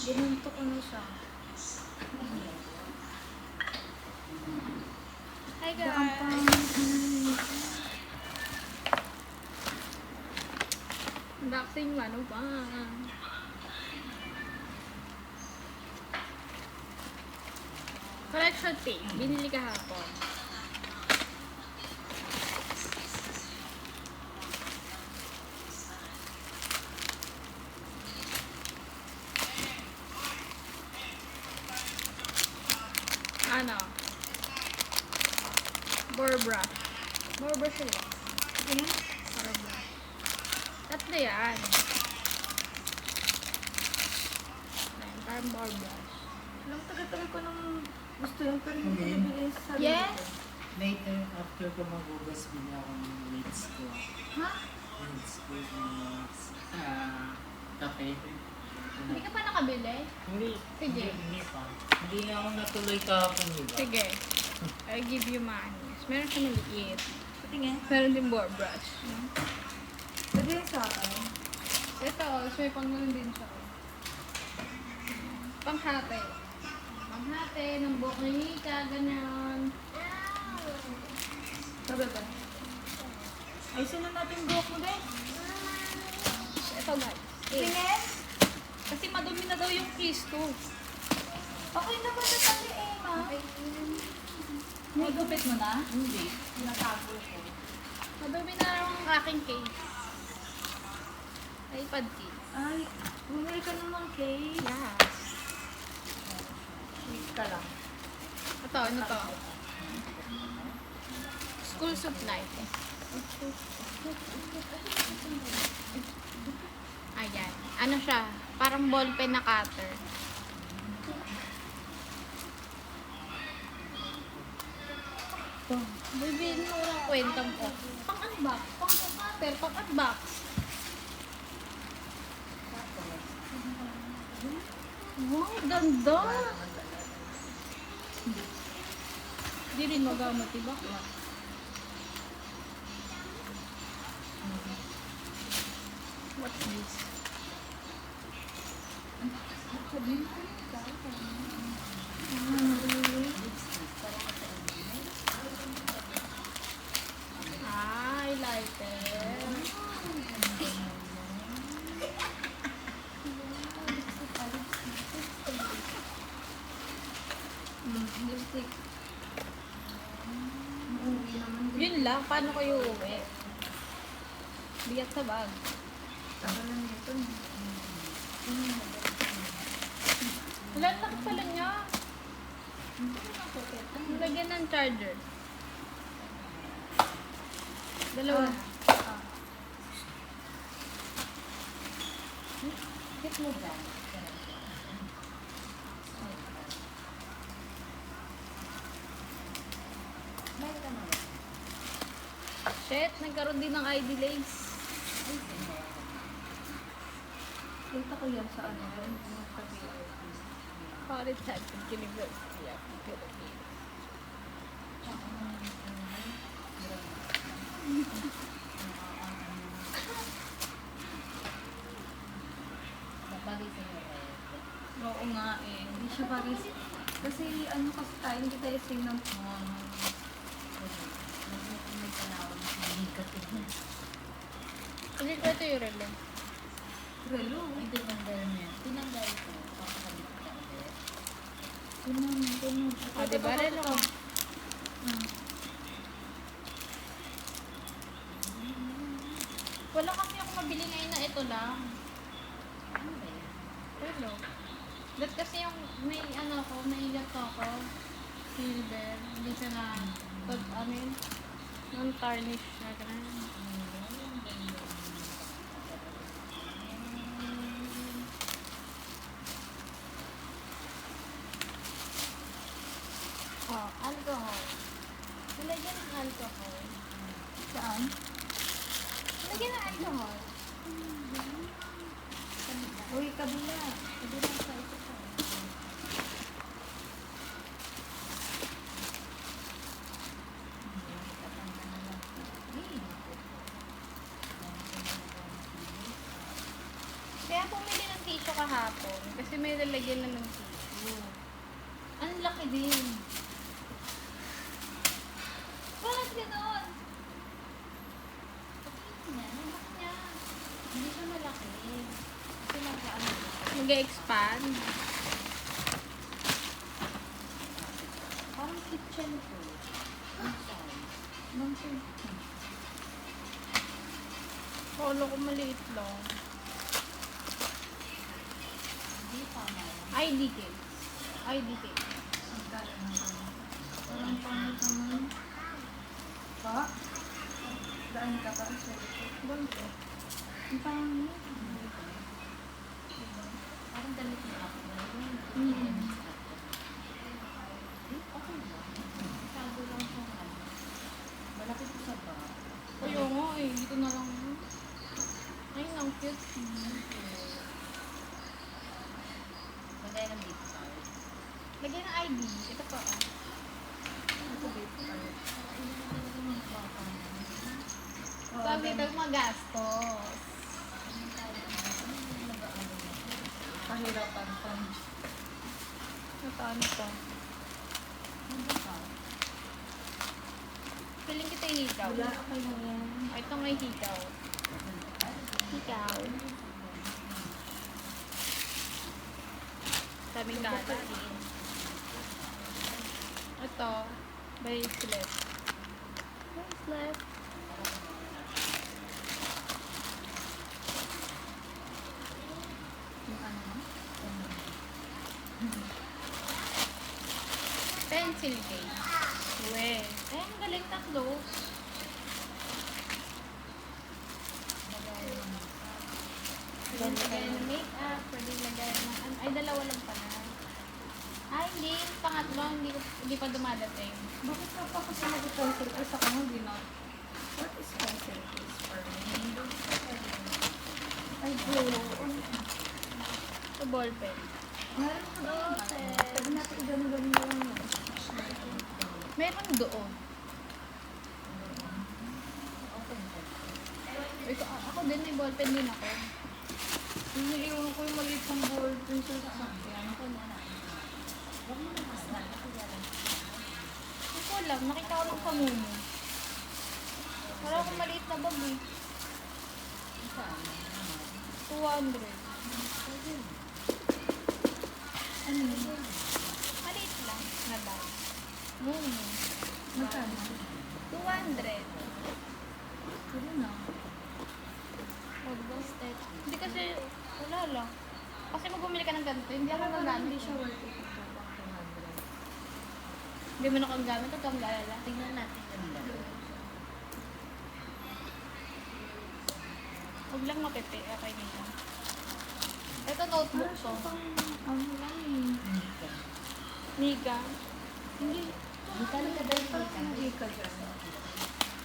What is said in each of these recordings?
Ginunto ko na siya. Hi guys! Unboxing ano pa? Collection tape. Binili kahapon. Ano? Bore brush. Bore brush yun. Ayan. Bore brush. Tatlo yan. Ayan, parang bore brush. Alam, tagal-tagal ko nang gusto yun, pero hindi ko Okay. nabili sa sarili Yes? ko. Later, after ko magugas, bili ako ng weights ko. Ha? Weights ko sa cafe. Hindi ka pa nakabili? Hindi. Sige. Hindi pa. Hindi na ako natuloy kahapon, di ba? Sige. I give you money. Meron siya maliit. Patingin. Meron din bore brush. Pwede yun sa akin. Ito, so may pang din siya. Panghate. Panghate ng buhok ni Nika, ganyan. Sabi ba? Ay, sino natin buhok mo din? Ito guys. Tingin? Kasi madumi na daw yung case to. Okay naman na tayo eh, ma. Nagupit mo na? Hindi. Natago ko. Madumi na raw ang aking case. iPad case. Ay, bumili ka naman cake. Yes. Wait ka lang. Ito, ano to? School supply. Ayan. Ano siya? Parang ballpen na cutter. Bibilin mo ng kwentang ko. Pang-unbox. Pang-cutter. Pang-unbox. Wow, ganda! Hindi rin magamit, diba? What's this? Highlighter. Lipstick. Yun lang, paano kayo uwi? Bigat sa bag. Tagal lang dito. Wala lang pala niya. Lagyan ng charger. Dalawa. Hit mo dyan. Shit, nagkaroon din ng ID lace. Kita ko yan sa ano. College Hudson University of the Philippines. Oo nga eh. Hindi siya bagay. Kasi ano kasi tayo, hindi tayo same ng Hindi ko ito yung relo. relo. Tunong. Ah, diba relo? Wala kasi ako mabili ngayon na ito lang. Relo. That kasi yung may ano ko, may gato ko. Silver. Hindi siya na, ano yun? Non-tarnish na ganun. Oh, alcohol. Nilagyan ng alcohol. Saan? Nilagyan ng alcohol. Uy, kabila. Kabila sa ito pa. Kaya pumili ng tissue kahapon. tatapon. Kasi may lalagyan na ng tissue. Ang laki din. Bakit gano'n? Niya, anak niya. Hindi siya malaki. Kasi nagkaano siya. Mag-expand. Parang kitchen ko. Ang size. Bakit? Polo ko maliit lang. Hindi pa lang. ID case. ID case. Ang gano'n naman. Parang pangit naman. Pa? Daan ka pa? Bakit? Ang pangit. Parang damit na ako. Okay lang. Masyado lang siyang ano. Malapit ko sa ba? Ayaw nga eh. Dito na lang. Ay, ang cute. Magaya ng big card. Lagyan ng ID. Ito pa. Oh. Ito babe. Sabi ito magastos. Pahirapan pa. Ito ano to? Feeling kita hikaw. Wala ako yan. Ay, ito may hikaw. Hikaw. Daming gata. Ito. Bracelet. Bracelet. Yung ano? Pencil case. Uwe. Ay, ang galing tatlo. Pwede lagay ng makeup, pwede lagay ng... Ay, dalawa lang pala. Ay, hindi. Yung pangatlo, hindi pa dumadating. Bakit ka pa kasi nag-pencil case ako hindi na? What is pencil case for me? Ay, bro. Ito, ballpen. Meron ka ba? Pwede natin i-gano-gano lang. Meron doon. Ito, ako din, may ballpen din ako. Iniiwan ko yung maliit ng ballpen sa sasakyan. Huwag mo na mas na. Nakilala. Hindi ko alam, nakita ko ng pamuno. Wala akong maliit na bag eh. Saan? 200. Ano yun? Maliit lang na bag. Muno. Magkano? 200. Pwede na. Mag-busted. Hindi kasi, wala lang. Kasi mag bumili ka ng ganito, hindi ako magamit. Hindi siya worth it. Hindi mo na kang gamit, ito ang galala. Tingnan natin yung laro. Huwag lang mapipi, okay nito. Ito notebook Para to. siya pang, ano lang eh. Nika. Hindi. Hindi ka nagkadali Parang ka. hindi ka dyan.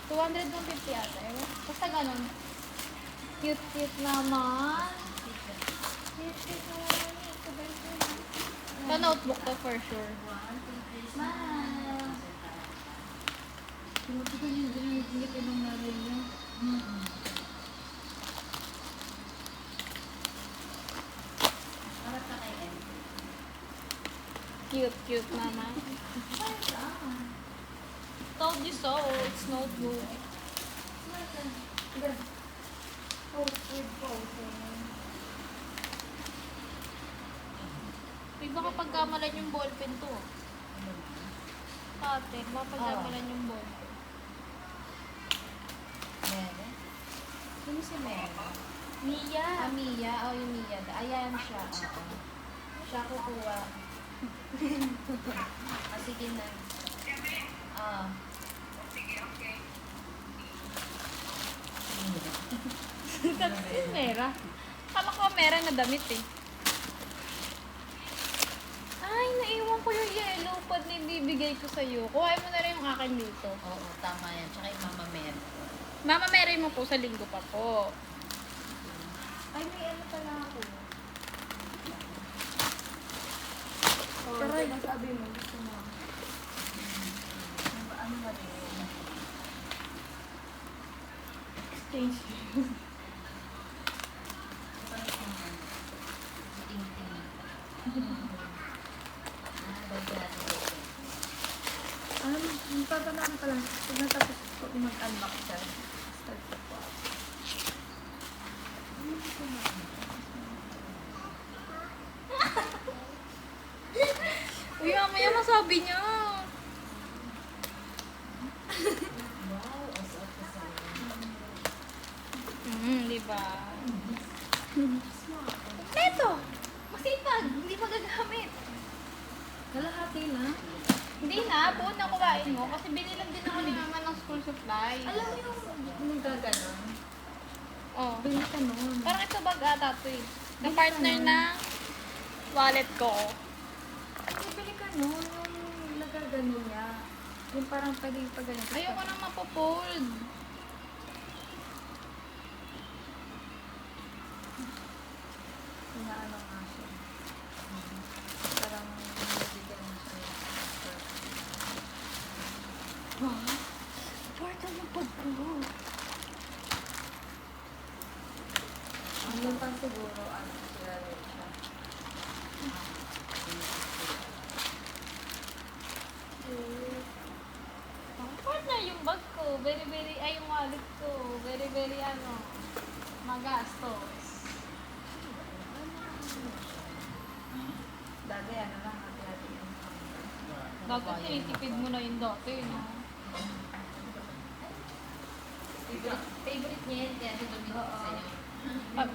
250 ata. Ewan. Basta ganun. Cute naman. Cute naman. Ito notebook to for sure. Smile! Tinutugan yung ginigit ng nanay niya. Para sa kay Em. Cute naman. Told you so. It's notebook. May baka pagkamalan yung ballpen to. Ate, baka pagkamalan yung ballpen. Meron? Sino si Meron? Mia! Ah, Mia. Oh, yung Mia. Ayan siya. Oo. Siya kukuha. Ah, sige na. Ah. Kasi mera. Kala ko mera na damit eh. Ay, naiwan ko yung yellow pad na ibibigay ko sa'yo. Kuhain mo na rin yung akin dito. Oo, tama yan. Tsaka yung Mama Meron. Mama, meron mo po sa linggo pa po. Ay, may ano pala ako. Pero Sabi mo, gusto mo. Ano ba rin? exchange. Tingin Dagdag natin. Alam mo, magpapalaan pa lang. Pag natapos ko mag-unbox dyan, start ko po. Uy, mamaya masabi niya. Wow, as of the Di ba? Kompleto! Masipag! Hindi magagamit. Kalahati lang. Hindi na, buo na kuhain mo. Kasi binilang din ako ni mama ng school supply. Alam mo yung gaganon? Oh. Bili ka nun. Parang ito bag ata to eh. Na partner ng wallet ko. Bili ka nun, yung nagaganon niya. Yung parang pwede pa ganito. Ayoko nang mapopold. Inaano nga siya. Parang nabigyan mo siya. Portal ng pag ko. Ano pa siguro, ano sila rin siya. Partner yung bag ko. Very, very, ay yung wallet ko. Very, very, magastos. Dati ano lang, hati-hati yung Dapat tinitipid mo na yung dati, no? Favorite niya yan, kaya ito binigay sa inyo.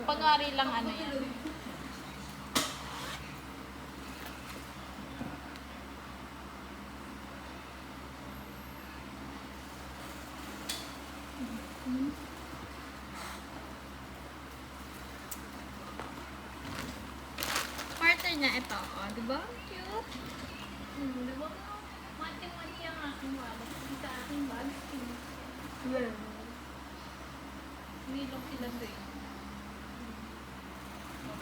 Panwari lang ano yan. Partner niya ito, oh, di ba? Cute. Di ba? Mati-mati ang aking wallet. Hindi sa aking bag. Well, Nilog sila sa'yo.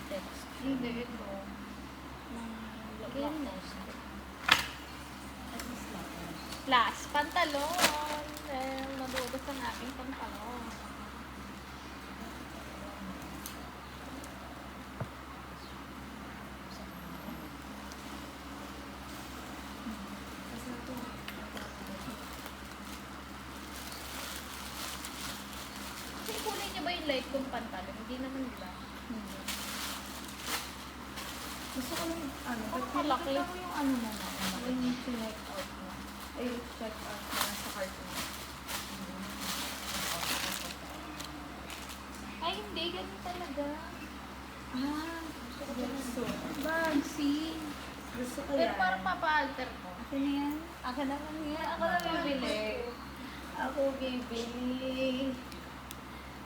Text. Hindi, ito. Black toast. Plus, pantalon. Dahil madudos ang aking pantalon. kasi ito, Kasi kulay niya ba yung light kong pantalon? Hindi naman, di ba? gusto ko yung ano, Oh, ba't malaki. nakita mo yung ano mo na, yung check out mo. Ay, check out mo na sa cart mo. Ay, hindi. Ganun talaga. Ah, Gusto ko gusto. Bagsy. Gusto ko Pero yan. parang papa-alter ko. Akin na yan. Akin na lang yan. Ako na bibili. Ako bibili.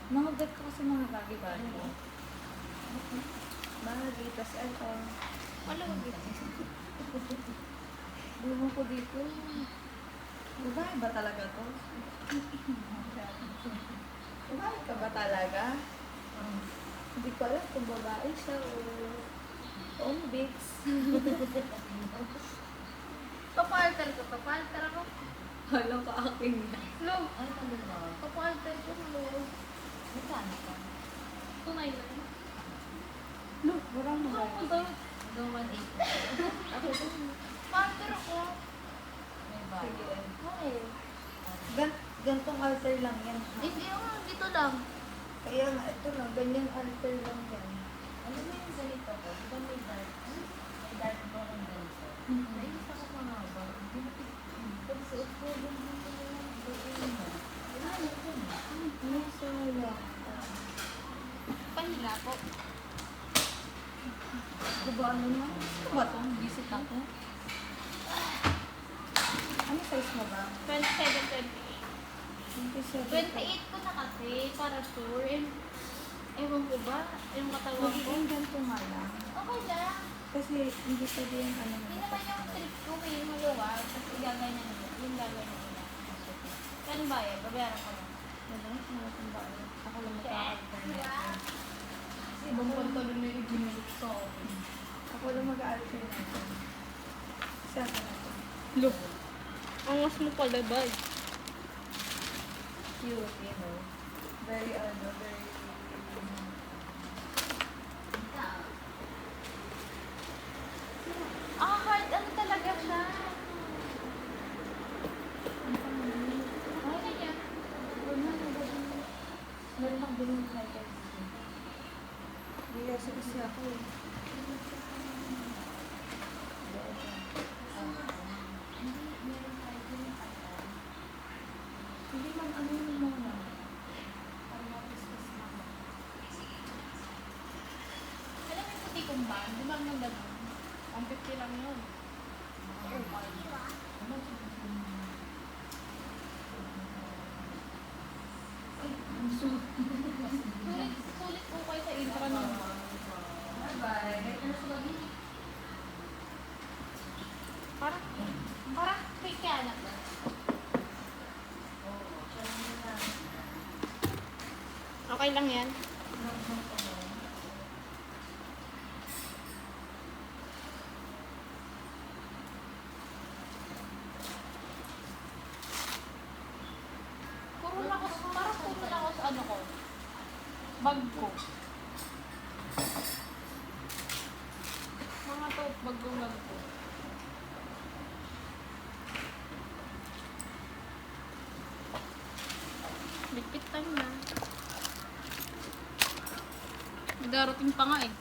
Mga bet ko kasi mga bagay-bagay. Bagay, tas ito. Maluwag ito. Bulong ko dito. Babae ba talaga to? Babae ka ba talaga? Hindi ko alam kung babae siya o bits. Papa-alter ko. Papa-alter ako. Alam ko akin yan. Lo, Ano pa din ba? papa-alter ko. Maluwag. Magkano ka? Tunay lang. Look, parang Ako babae. daw. Hanggang 180. Ako din. Pa-alter ako. May Sige. bago. Oo. Gantong alter lang yan. Ha? Hindi ako. Dito lang. Kaya nga, ito lang. Ganyan alter lang yan. Ano ba yung ganito ko? Di ba may dark? May dark brown ang ganito. Nainis ako mga ba? Pagsuot ko, ganito na lang. Ano yun? Ay, sayang. Pahila po. Ano na? Ano ba ito? Visit ako. Ano size mo ba? 27, 27. 28 ko na kasi para sure. And, ewan ko ba? Yung katawan ko. Magiging ganito nga lang. Okay lang. Kasi hindi pwede yung ano Hindi mo. naman yung trip ko may maluwag. Tapos igagay na nila. Yung gagawin na nila. Kano ba yan? Babayaran ko lang. Diba? Wala kang ba? Ako lang mag-alternate. Ibang pantalon na yung ginulit sa akin. Ako lang mag-alternate. Kasi ako na ito. Look. Angas mo pala ba? Cute, you know. Very, very... tumban. Di ba ang ganda nun? 150 lang yun. Oh my. Sulit po kayo sa intra nun. Bye-bye. Kahit na sa gabi. Parang fake yan. Oo, siya lang nila. Okay lang yan. Puro na ako, parang puro na ako sa ano ko. Bag ko. Mga tote bag ko, bag ko. Ligpit tayo na. Nagarating pa nga eh.